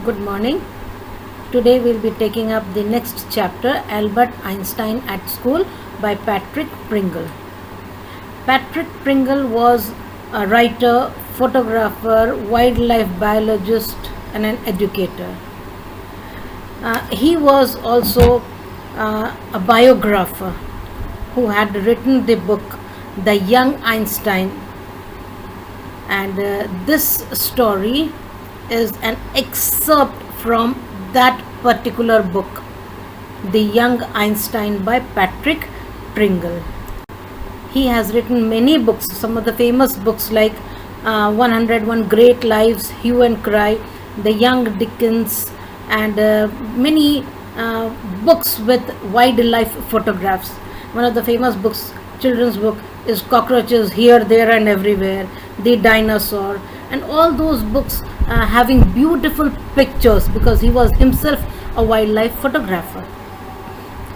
Good morning. Today we'll be taking up the next chapter, Albert Einstein at School by Patrick Pringle. Patrick Pringle was a writer, photographer, wildlife biologist, and an educator. He was also a biographer who had written the book The Young Einstein, and this story is an excerpt from that particular book, The Young Einstein by Patrick Pringle. He has written many books, some of the famous books like 101 Great Lives, Hue and Cry, The Young Dickens, and many books with wildlife photographs. One of the famous books, children's book, is Cockroaches Here, There and Everywhere, The Dinosaur, and all those books having beautiful pictures because he was himself a wildlife photographer.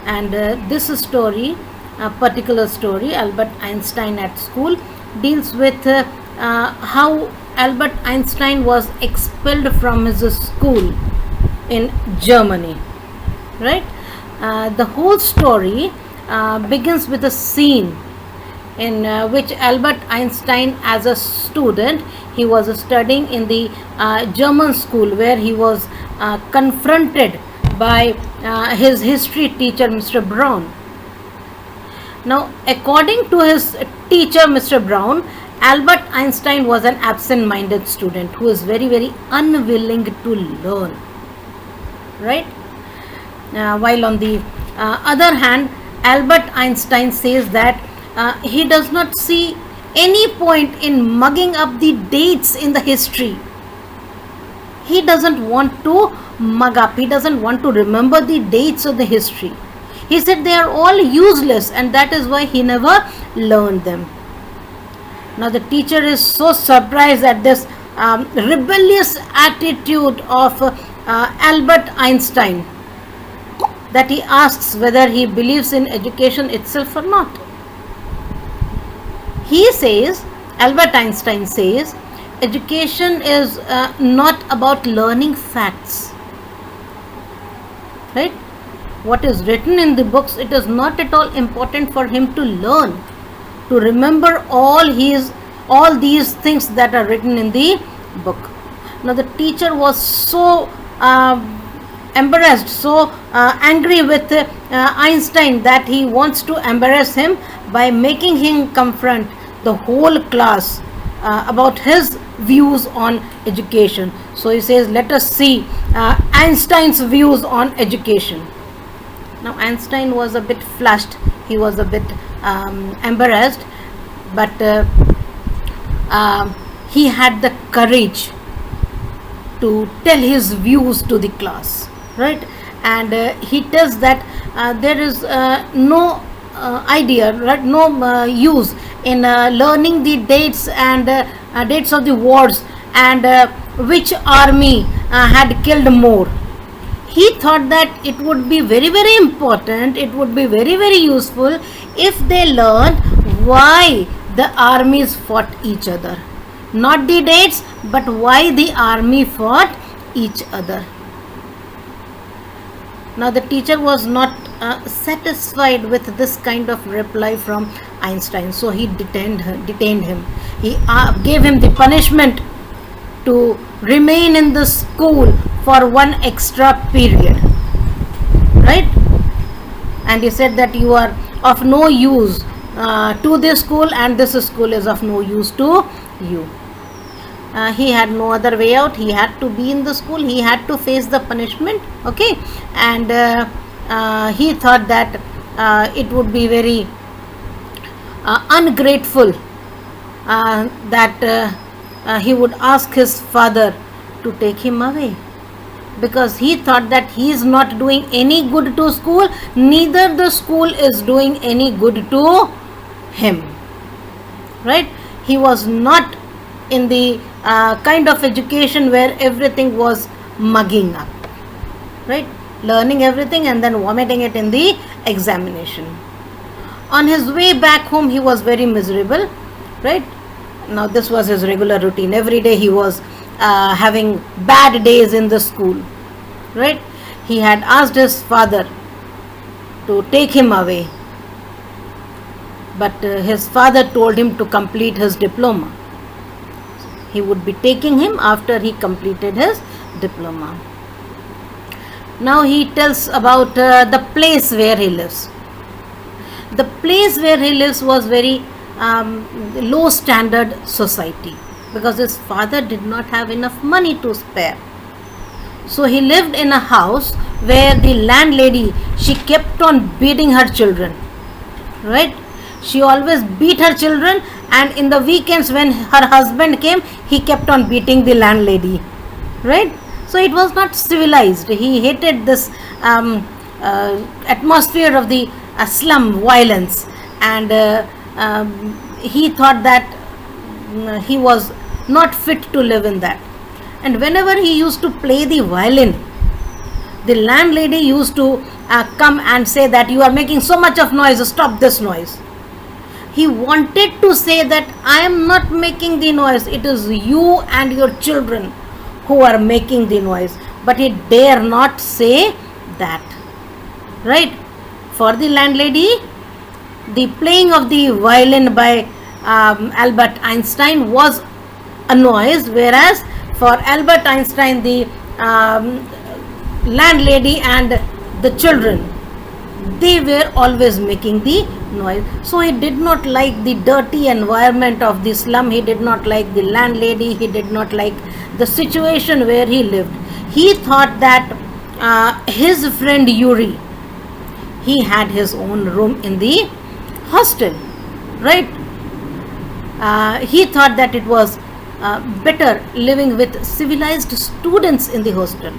And this story, a particular story, Albert Einstein at School, deals with how Albert Einstein was expelled from his school in Germany, right? The whole story begins with a scene in which Albert Einstein, as a student, he was studying in the German school, where he was confronted by his history teacher, Mr. Brown. Now, according to his teacher, Mr. Brown, Albert Einstein was an absent-minded student who is very, very unwilling to learn, right? While on the other hand, Albert Einstein says that he does not see any point in mugging up the dates in the history. He doesn't want to mug up. He doesn't want to remember the dates of the history. He said they are all useless, and that is why he never learned them. Now the teacher is so surprised at this rebellious attitude of Albert Einstein that he asks whether he believes in education itself or not. He says, Albert Einstein says, education is not about learning facts, right? What is written in the books, it is not at all important for him to learn, to remember all these things that are written in the book. Now the teacher was so embarrassed, so angry with Einstein that he wants to embarrass him by making him confront the whole class about his views on education. So he says, let us see Einstein's views on education. Now Einstein was a bit flushed, he was a bit embarrassed, but he had the courage to tell his views to the class, right? And he tells that there is no idea, right? No use in learning the dates and dates of the wars and which army had killed more. He thought that it would be very, very important, it would be very, very useful if they learned why the armies fought each other. Not the dates, but why the army fought each other. Now the teacher was not satisfied with this kind of reply from Einstein, so he detained him. He gave him the punishment to remain in the school for one extra period, right? And he said that you are of no use to this school, and this school is of no use to you. He had no other way out. He had to be in the school. He had to face the punishment, okay? And he thought that it would be very ungrateful that he would ask his father to take him away, because he thought that he is not doing any good to school, neither the school is doing any good to him, right? He was not in the kind of education where everything was mugging up, right? Learning everything and then vomiting it in the examination. On his way back home, he was very miserable, right? Now this was his regular routine. Every day he was having bad days in the school, right? He had asked his father to take him away, but his father told him to complete his diploma. He would be taking him after he completed his diploma. Now he tells about the place where he lives. The place where he lives was very low standard society, because his father did not have enough money to spare. So he lived in a house where the landlady, she kept on beating her children, right? She always beat her children, and in the weekends when her husband came, he kept on beating the landlady, right? So it was not civilized. He hated this atmosphere of the slum violence, and he thought that he was not fit to live in that. And whenever he used to play the violin, the landlady used to come and say that you are making so much of noise, stop this noise. He wanted to say that I am not making the noise, it is you and your children who are making the noise, but he dare not say that, right? For the landlady, the playing of the violin by Albert Einstein was a noise, whereas for Albert Einstein, the landlady and the children, they were always making the noise. So he did not like the dirty environment of the slum. He did not like the landlady. He did not like the situation where he lived. He thought that his friend Yuri, he had his own room in the hostel, right? He thought that it was better living with civilized students in the hostel.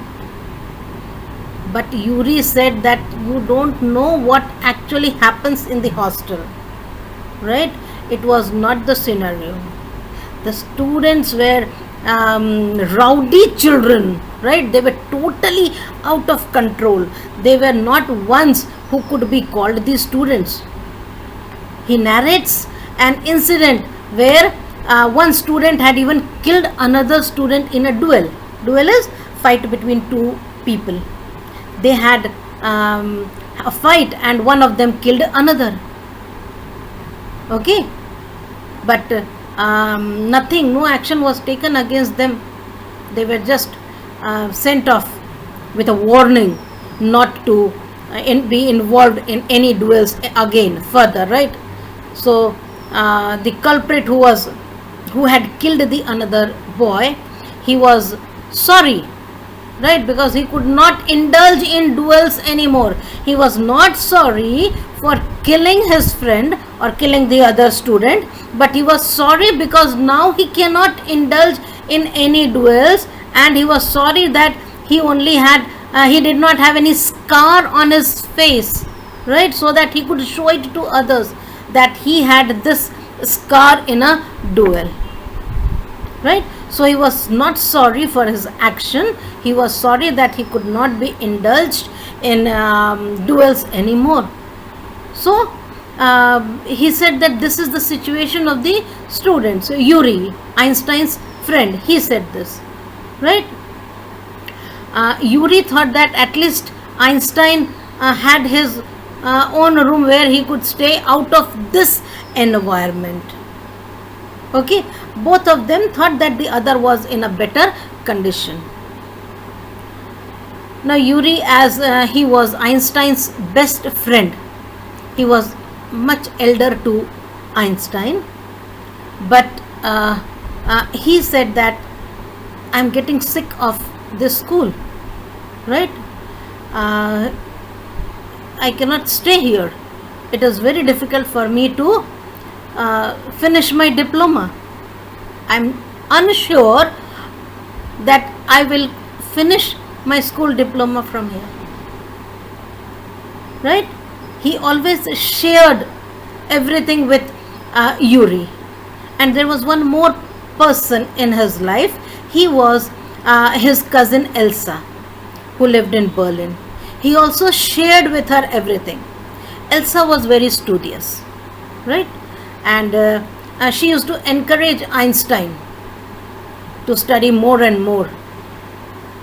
But Yuri said that you don't know what actually happens in the hostel, right? It was not the scenario. The students were rowdy children, right? They were totally out of control. They were not ones who could be called the students. He narrates an incident where one student had even killed another student in a duel. Duel is fight between two people. They had a fight and one of them killed another. Okay, but nothing, no action was taken against them. They were just sent off with a warning not to be involved in any duels again further, right? So the culprit who had killed the another boy, he was sorry, right? Because he could not indulge in duels anymore. He was not sorry for killing his friend or killing the other student, but he was sorry because now he cannot indulge in any duels, and he was sorry that he only had he did not have any scar on his face, right? So that he could show it to others that he had this scar in a duel, right? So he was not sorry for his action. He was sorry that he could not be indulged in duels anymore. So he said that this is the situation of the students. Yuri, Einstein's friend, he said this, right? Yuri thought that at least Einstein had his own room where he could stay out of this environment. Okay, both of them thought that the other was in a better condition. Now Yuri, as he was Einstein's best friend, he was much elder to Einstein, but he said that I'm getting sick of this school, right? I cannot stay here. It is very difficult for me to finish my diploma. I'm unsure that I will finish my school diploma from here, right? He always shared everything with Yuri. And there was one more person in his life. He was his cousin Elsa, who lived in Berlin. He also shared with her everything. Elsa was very studious, right? And she used to encourage Einstein to study more and more.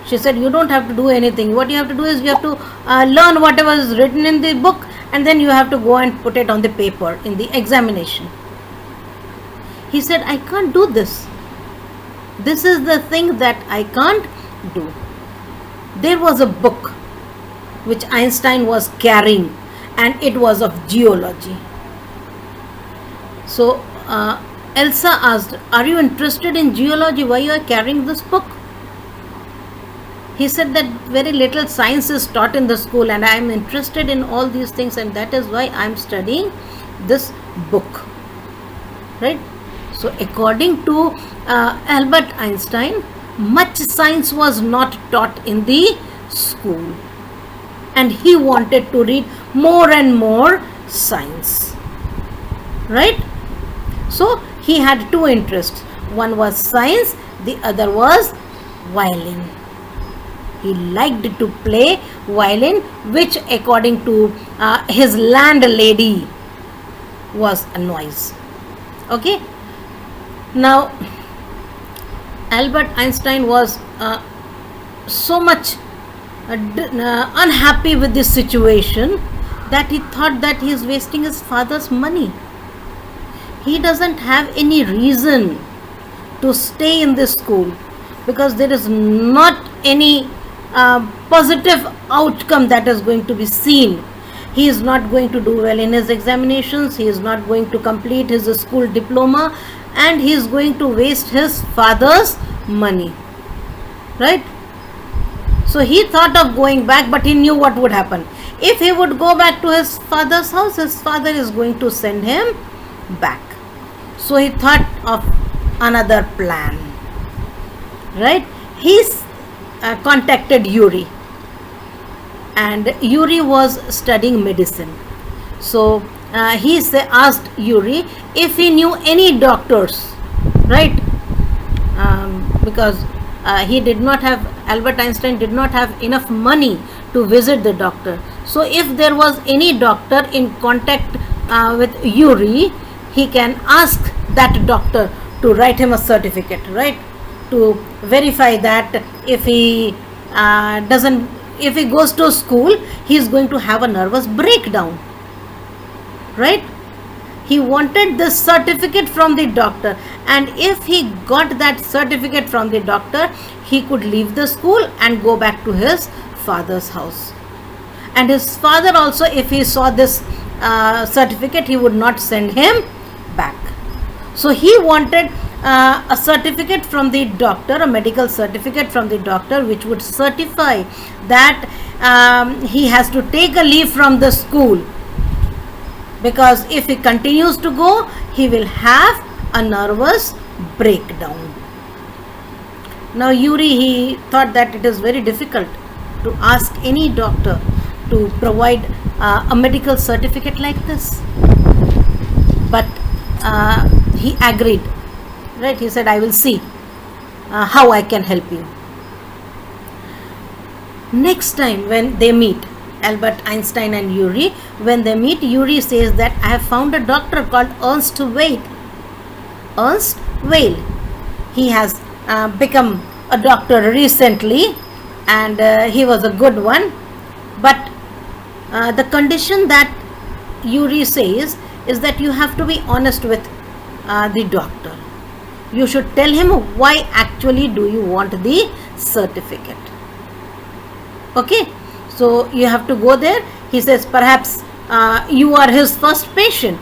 She said, you don't have to do anything. What you have to do is you have to learn whatever is written in the book, and then you have to go and put it on the paper in the examination. He said, I can't do this. This is the thing that I can't do. There was a book which Einstein was carrying, and it was of geology. So Elsa asked, are you interested in geology? Why you are carrying this book? He said that very little science is taught in the school, and I am interested in all these things, and that is why I am studying this book. Right? So according to Albert Einstein, much science was not taught in the school, and he wanted to read more and more science. Right? So he had two interests. One was science, the other was violin. He liked to play violin, which according to his landlady was a noise. Okay. Now Albert Einstein was so much unhappy with this situation that he thought that he is wasting his father's money. He doesn't have any reason to stay in this school because there is not any positive outcome that is going to be seen. He is not going to do well in his examinations, he is not going to complete his school diploma, and he is going to waste his father's money. Right? So he thought of going back, but he knew what would happen. If he would go back to his father's house, his father is going to send him back. So he thought of another plan. Right? He contacted Yuri, and Yuri was studying medicine. So he asked Yuri if he knew any doctors, right? Because he did not have, Albert Einstein did not have enough money to visit the doctor. So if there was any doctor in contact with Yuri, he can ask that doctor to write him a certificate, right? To verify that if he if he goes to school, he is going to have a nervous breakdown. Right? He wanted this certificate from the doctor, and if he got that certificate from the doctor, he could leave the school and go back to his father's house. And his father also, if he saw this certificate, he would not send him back. So he wanted a certificate from the doctor, a medical certificate from the doctor, which would certify that he has to take a leave from the school, because if he continues to go, he will have a nervous breakdown. Now Yuri, he thought that it is very difficult to ask any doctor to provide a medical certificate like this, but he agreed. Right? He said, I will see how I can help you. Next time when they meet, Albert Einstein and Yuri, when they meet, Yuri says that I have found a doctor called Ernst Weil. Ernst Weil. He has become a doctor recently, and he was a good one. But the condition that Yuri says is that you have to be honest with the doctor. You should tell him why actually do you want the certificate. Okay, so you have to go there. He says perhaps you are his first patient.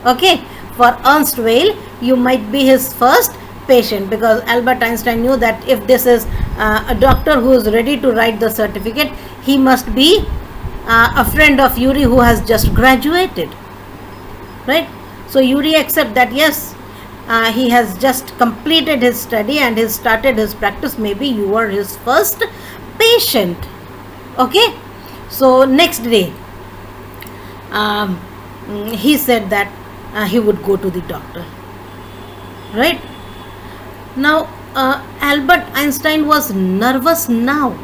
Okay, for Ernst Weil, you might be his first patient, because Albert Einstein knew that if this is a doctor who is ready to write the certificate, he must be a friend of Yuri who has just graduated. Right? So Yuri accepts that yes, he has just completed his study and has started his practice. Maybe you are his first patient. Okay, so next day he said that he would go to the doctor. Right? Now Albert Einstein was nervous now.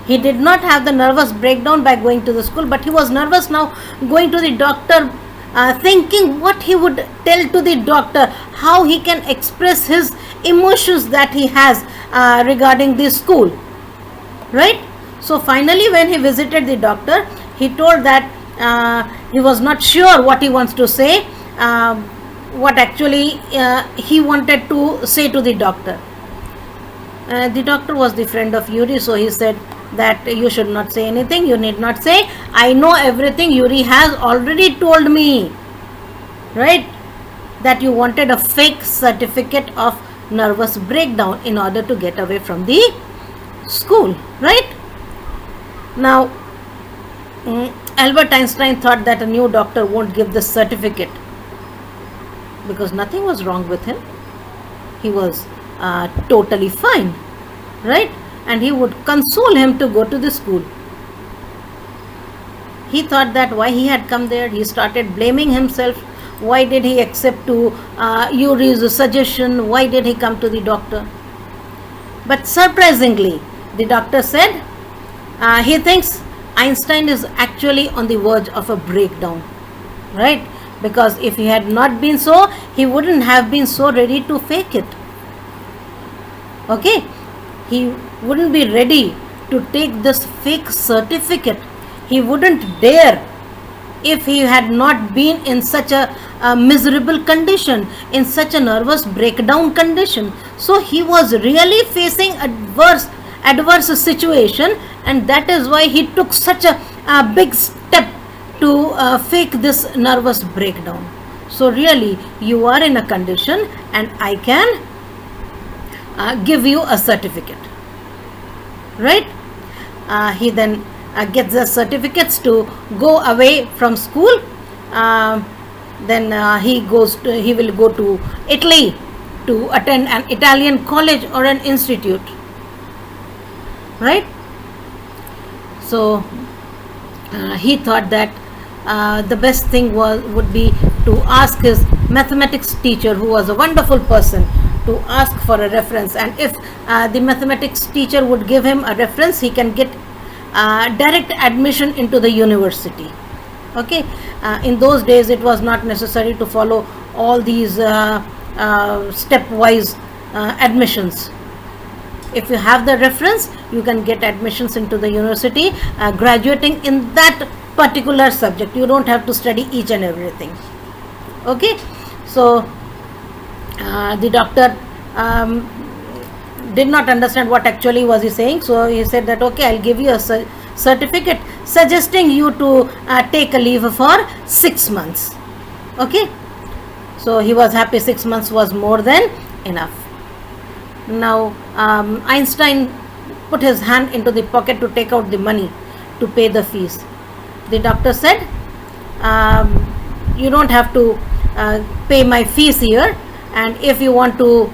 He did not have the nervous breakdown by going to the school, but he was nervous now going to the doctor, thinking what he would tell to the doctor, how he can express his emotions that he has regarding the school, right? So finally when he visited the doctor, he told that he was not sure what he wants to say, what actually he wanted to say to the doctor. The doctor was the friend of Yuri, so he said that you should not say anything, you need not say, I know everything, Yuri has already told me, right, that you wanted a fake certificate of nervous breakdown in order to get away from the school, right? Now Albert Einstein thought that a new doctor won't give this certificate because nothing was wrong with him. He was totally fine, right? And he would console him to go to the school. He thought that why he had come there. He started blaming himself. Why did he accept to Yuri's suggestion? Why did he come to the doctor? But surprisingly, the doctor said he thinks Einstein is actually on the verge of a breakdown, right? Because if he had not been so, he wouldn't have been so ready to fake it. Okay, he wouldn't be ready to take this fake certificate. He wouldn't dare if he had not been in such a miserable condition, in such a nervous breakdown condition. So he was really facing adverse situation, and that is why he took such a big step to fake this nervous breakdown. So really, you are in a condition and I can give you a certificate, right? He then gets the certificates to go away from school. Then he will go to Italy to attend an Italian college or an institute, right? So he thought that the best thing would be to ask his mathematics teacher, who was a wonderful person, to ask for a reference, and if the mathematics teacher would give him a reference, he can get direct admission into the university. Okay, in those days it was not necessary to follow all these stepwise admissions. If you have the reference, you can get admissions into the university, graduating in that particular subject. You don't have to study each and everything. Okay, so the doctor did not understand what actually was he saying, so he said that okay, I'll give you a certificate suggesting you to take a leave for 6 months. Okay, so he was happy. 6 months was more than enough. Now Einstein put his hand into the pocket to take out the money to pay the fees. The doctor said, you don't have to pay my fees here, and if you want to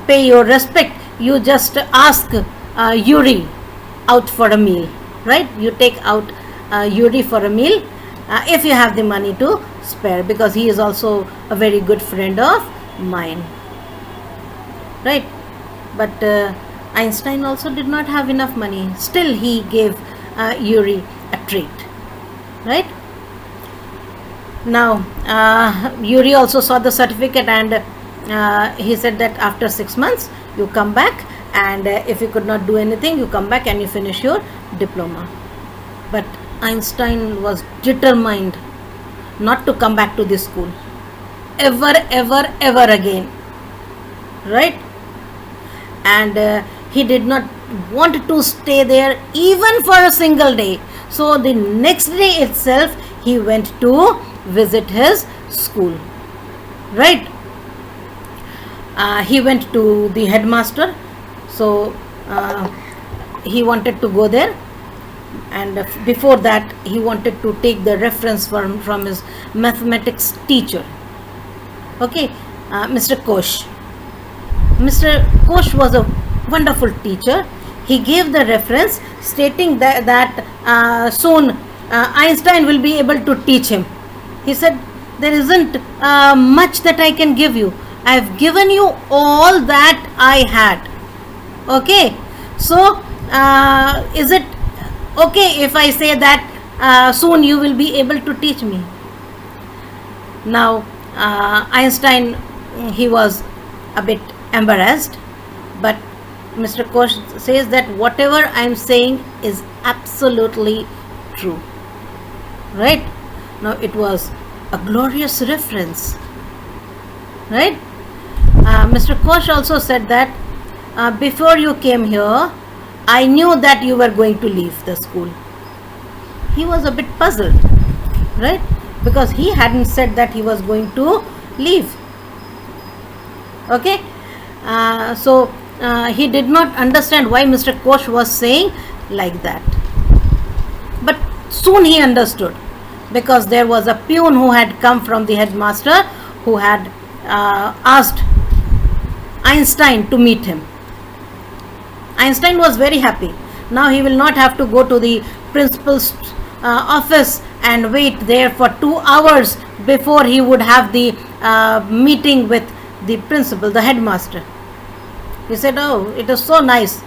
pay your respect, you just ask Yuri out for a meal, right? You take out Yuri for a meal if you have the money to spare, because he is also a very good friend of mine, right? But Einstein also did not have enough money. Still he gave Yuri a treat, right? Now Yuri also saw the certificate, and he said that after 6 months you come back, and if you could not do anything, you come back and you finish your diploma. But Einstein was determined not to come back to this school ever again, right? And he did not want to stay there even for a single day. So the next day itself he went to visit his school, right? He went to the headmaster, so he wanted to go there, and before that he wanted to take the reference from his mathematics teacher. Okay, Mr. Koch. Mr. Koch was a wonderful teacher. He gave the reference stating that soon Einstein will be able to teach him. He said, there isn't much that I can give you. I have given you all that I had. Okay, so is it okay if I say that soon you will be able to teach me? Now Einstein, he was a bit embarrassed, but Mr. Kosh says that whatever I am saying is absolutely true. Right? Now it was a glorious reference. Right? Mr. Kosh also said that before you came here, I knew that you were going to leave the school. He was a bit puzzled, right? Because he hadn't said that he was going to leave. Okay? So he did not understand why Mr. Kosh was saying like that. But soon he understood, because there was a peon who had come from the headmaster who had asked Einstein to meet him. Einstein was very happy. Now he will not have to go to the principal's office and wait there for 2 hours before he would have the meeting with the principal, the headmaster. He said, oh, it is so nice.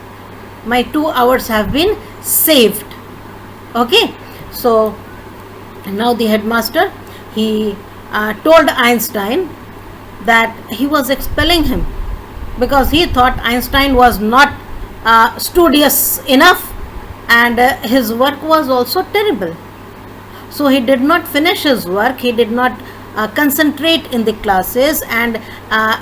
My 2 hours have been saved. Okay. So now the headmaster, he told Einstein that he was expelling him because he thought Einstein was not studious enough, and his work was also terrible. So he did not finish his work, he did not concentrate in the classes, and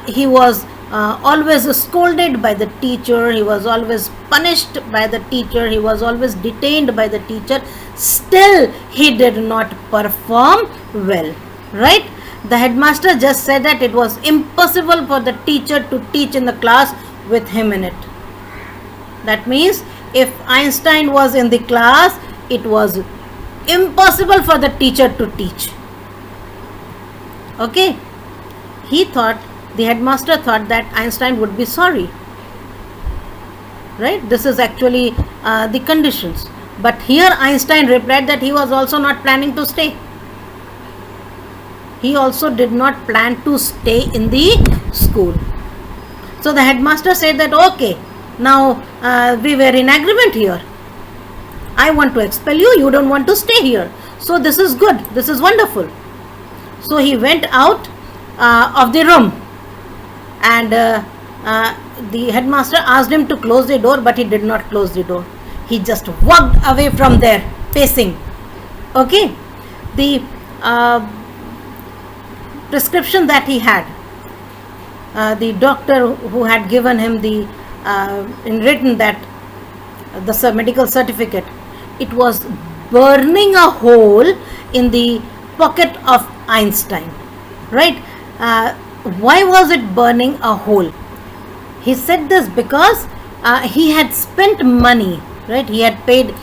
he was always scolded by the teacher, he was always punished by the teacher, he was always detained by the teacher. Still he did not perform well, right? The headmaster just said that it was impossible for the teacher to teach in the class with him in it. That means if Einstein was in the class, it was impossible for the teacher to teach. Okay? He thought, the headmaster thought that Einstein would be sorry. Right? This is actually the conditions. But here Einstein replied that he was also not planning to stay. He also did not plan to stay in the school. So the headmaster said that, okay, now we were in agreement here. I want to expel you, you don't want to stay here. So this is good, this is wonderful. So he went out of the room, and the headmaster asked him to close the door, but he did not close the door. He just walked away from there, pacing. Okay. The prescription that he had, the doctor who had given him the in written that the medical certificate, it was burning a hole in the pocket of Einstein, right? Why was it burning a hole? He said this because he had spent money, right? He had paid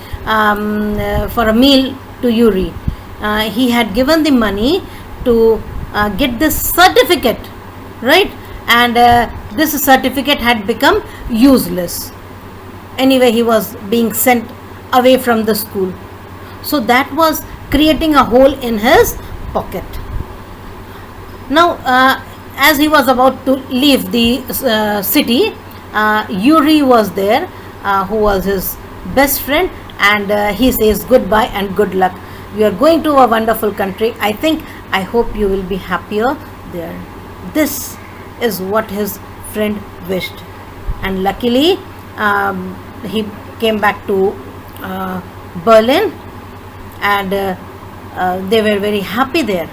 for a meal to Yuri. He had given the money to get this certificate, right? And this certificate had become useless. Anyway, he was being sent away from the school. So that was creating a hole in his pocket. Now, as he was about to leave the city, Yuri was there, who was his best friend, and he says goodbye and good luck. You are going to a wonderful country. I hope you will be happier there. This is what his friend wished, and luckily he came back to Berlin, and they were very happy there,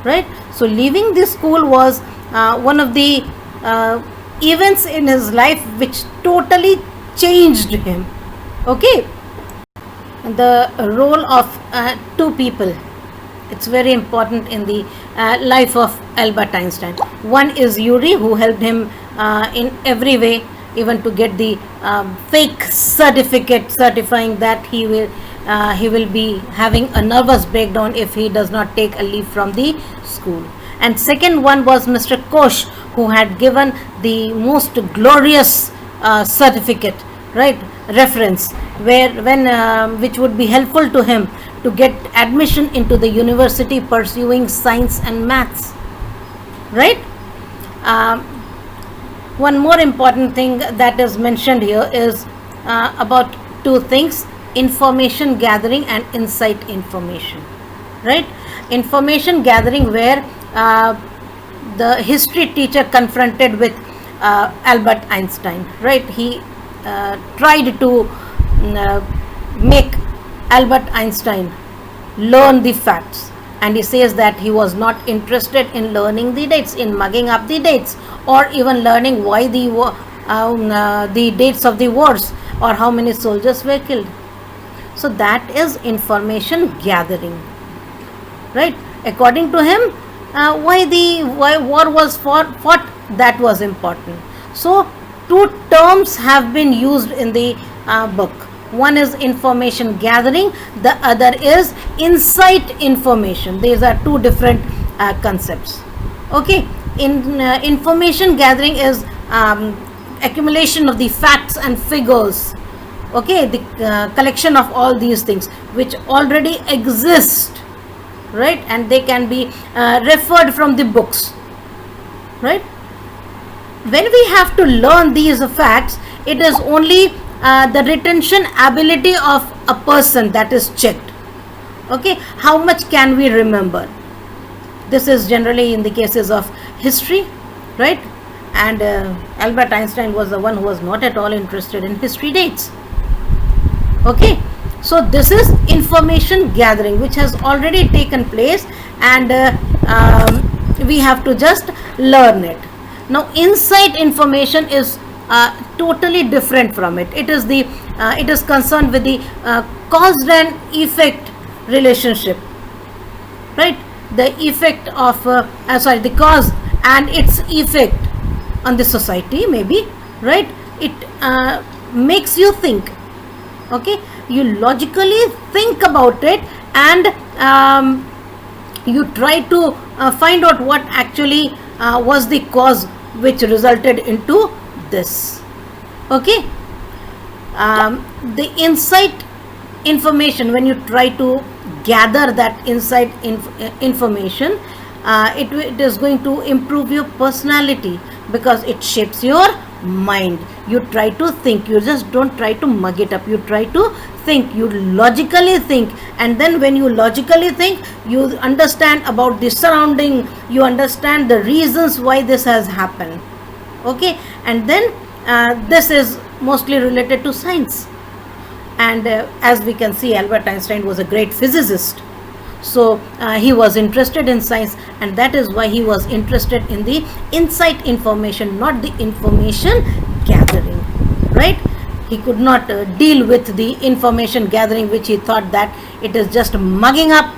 right? So leaving this school was one of the events in his life which totally changed him. Okay, the role of two people, it's very important in the life of Albert Einstein. One is Yuri, who helped him in every way, even to get the fake certificate certifying that he will be having a nervous breakdown if he does not take a leave from the school. And second one was Mr. Kosh, who had given the most glorious certificate, right, reference, which would be helpful to him to get admission into the university pursuing science and maths, right? One more important thing that is mentioned here is about two things: information gathering and insight information, right? Information gathering, where the history teacher confronted with Albert Einstein, right? He tried to make Albert Einstein learn the facts, and he says that he was not interested in learning the dates, in mugging up the dates, or even learning why the dates of the wars or how many soldiers were killed. So that is information gathering, right? According to him, why war was fought, that was important. So two terms have been used in the book. One is information gathering, the other is insight information. These are two different concepts. Okay, information gathering is accumulation of the facts and figures, okay, the collection of all these things which already exist, right, and they can be referred from the books, right. When we have to learn these facts, it is only the retention ability of a person that is checked. Okay, how much can we remember? This is generally in the cases of history, right? And Albert Einstein was the one who was not at all interested in history dates. Okay, so this is information gathering which has already taken place, and we have to just learn it. Now insight information is totally different from it. It is concerned with the cause and effect relationship, right? The effect of the cause and its effect on the society, maybe, right? It makes you think. Okay, you logically think about it, and you try to find out what actually was the cause which resulted into this. Okay, the insight information, when you try to gather that insight information, it is going to improve your personality because it shapes your mind. You try to think, you just don't try to mug it up, you try to think, you logically think, and then when you logically think, you understand about the surrounding, you understand the reasons why this has happened. Okay, and then this is mostly related to science, and as we can see, Albert Einstein was a great physicist, so he was interested in science, and that is why he was interested in the insight information, not the information gathering, right? He could not deal with the information gathering, which he thought that it is just mugging up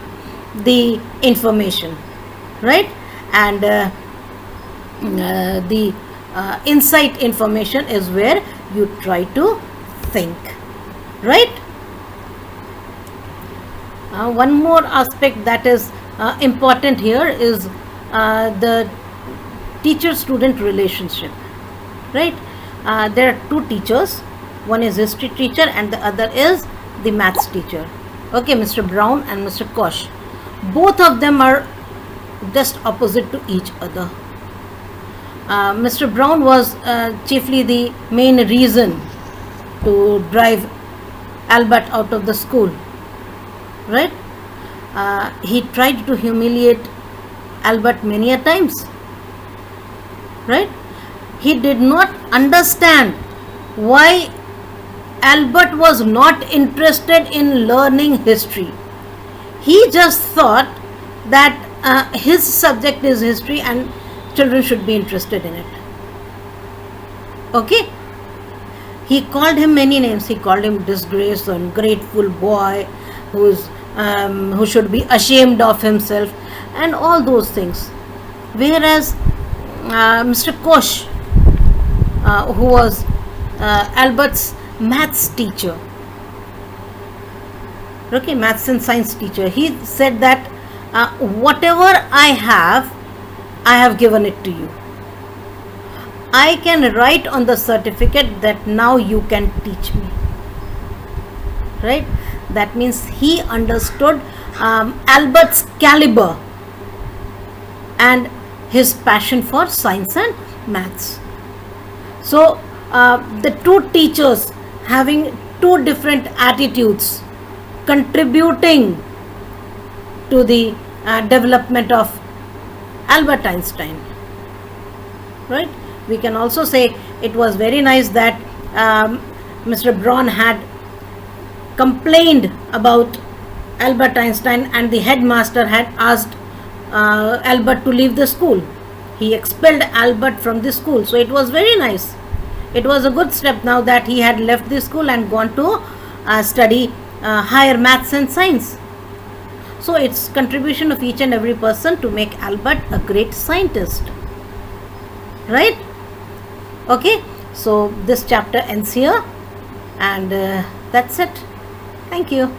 the information, right? And the insight information is where you try to think, right? One more aspect that is important here is the teacher-student relationship, right? There are two teachers, one is history teacher and the other is the maths teacher. Okay, Mr. Brown and Mr. Koch. Both of them are just opposite to each other. Mr. Brown was chiefly the main reason to drive Albert out of the school, right? He tried to humiliate Albert many a times, right? He did not understand why Albert was not interested in learning history. He just thought that his subject is history and children should be interested in it. Okay, he called him many names. He called him disgraced, ungrateful boy who should be ashamed of himself and all those things. Whereas Mr. Koch, who was Albert's maths teacher, okay, maths and science teacher, he said that whatever I have given it to you. I can write on the certificate that now you can teach me, right? That means he understood Albert's caliber and his passion for science and maths. So the two teachers having two different attitudes contributing to the development of Albert Einstein, right? we can also say it was very nice that Mr. Braun had complained about Albert Einstein, and the headmaster had asked Albert to leave the school. He expelled Albert from the school. So it was very nice. It was a good step now that he had left the school and gone to study higher maths and science. So it's contribution of each and every person to make Albert a great scientist. Right? Okay. So this chapter ends here, and that's it. Thank you.